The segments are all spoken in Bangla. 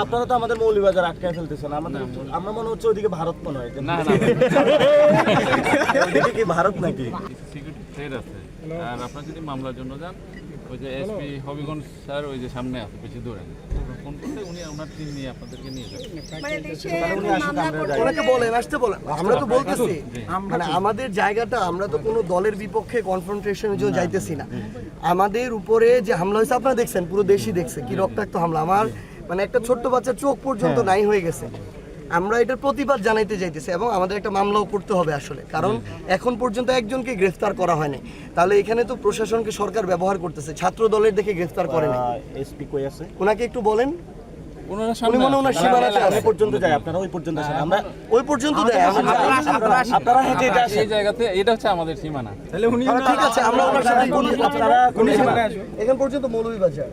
আপনারা তো আমাদের মৌলভীবাজার আটকায় ফেলতেছেন। আমাদের আমরা মনে হচ্ছে ওইদিকে ভারত মনে হয়। না ওইদিকে কি ভারত নাকি? সিকিউরিটি থ্রেট আছে। আর আপনারা যদি মামলার জন্য যান, ওই যে এসপি হবিগঞ্জ স্যার ওই যে সামনে আছে, বেশি দূরে না। ফোন করলে উনি ওনার টিম নিয়ে আপনাদেরকে নিয়ে যাবেন। ওনাকে বলেন, আসতে বলেন। আমরা তো বলতেছি মানে আমাদের জায়গাটা, আমরা তো কোনো দলের বিপক্ষে কনফ্রন্টেশনের জন্য যাইতেছি না। আমাদের উপরে যে হামলা হয়েছে আপনারা দেখছেন, পুরো দেশই দেখছে কি রক্তাক্ত হামলা। আমার মানে একটা ছোট্ট বাচ্চার চোখ পর্যন্ত নাই হয়ে গেছে। আমরা এটার প্রতিবাদ জানাইতে যাইতেছি এবং আমাদের একটা মামলাও করতে হবে আসলে, কারণ এখন পর্যন্ত একজনকে গ্রেফতার করা হয়নি। তাহলে এখানে তো প্রশাসনকে সরকার ব্যবহার করতেছে, ছাত্র দলের দেখে গ্রেফতার করে না। এসপি কই আছে? ওনাকে একটু বলেন। ওনারা উনি সামনে মনে ওনার সীমানাতে আছে। ওই পর্যন্ত যায়, আপনারা ওই পর্যন্ত আসেন। আমরা ওই পর্যন্ত দেয়। আপনারা হেঁটে হেঁটে আসেন। এই জায়গাতে এটা হচ্ছে আমাদের সীমানা। ঠিক আছে, আমরা ওনার সাথে আপনারা কোন সীমানায়? এখান পর্যন্ত মৌলভীবাজার,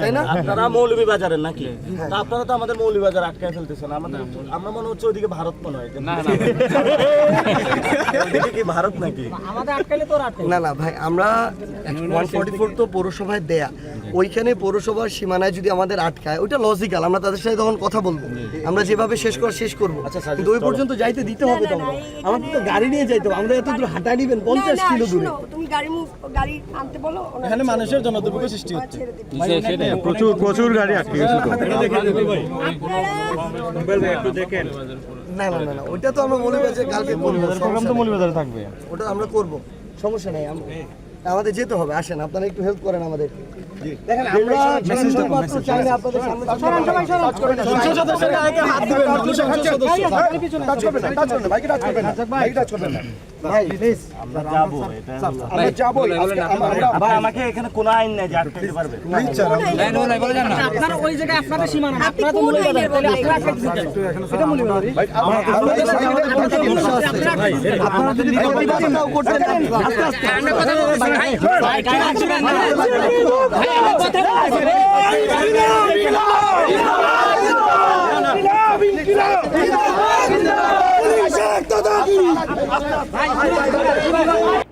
তাই না? আপনারা মৌলভীবাজারের নাকি? তা আপনারা তো আমাদের মৌলভীবাজার আটকায় ফেলতেছেন। আমাদের আমরা মনে হচ্ছে ওইদিকে ভারত মনে হয়। না ওইদিকে কি ভারত নাকি? না না ভাই, আমরা 144 তো পৌরসভায় দেয়া, ওইখানে পৌরসভার সীমানায় যদি আমাদের আটকায়, ওইটা লজিক্যাল। আমরা তাদের সাথে তখন কথা বলবো, আমরা যেভাবে শেষ করবো। কিন্তু ওই পর্যন্ত যাইতে দিতে হবে তো। আমাদের তো গাড়ি নিয়ে যাইতে হবে, আমরা এত দূর হাঁটা নিবেন 50 কিলো দূরে। তুমি গাড়ি আনতে বলো। এখানে মানুষের জন্য দুর্ভোগ সৃষ্টি হচ্ছে। প্রচুর গাড়ি আটকে গেছে তো। না না না না, ওইটা তো আমরা মৌলভীবাজার কালকে করবো। প্রোগ্রাম তো মৌলভীবাজারে থাকবে। ওটা আমরা করবো, সমস্যা নাই। আমাদের যেতে হবে, আসেন আপনারা একটু হেল্প করেন আমাদের। দেখেন আমরা শুধুমাত্র চাই না আপনাদের সামনে আমরা যাবো। ভাই আমাকে এখানে কোনো আইন নেই যে আটকাতে পারবে। আপনারা ওই জায়গায় আপনাদের সীমানা, আপনারা তো মূল্য দেবেন, তাহলে আপনারা এটা মূল্য দেবেন। আপনারা যদি প্রতিবাদটাও করতে চান, আস্তে আস্তে আমরা কথা বলবো ভাই। ভাই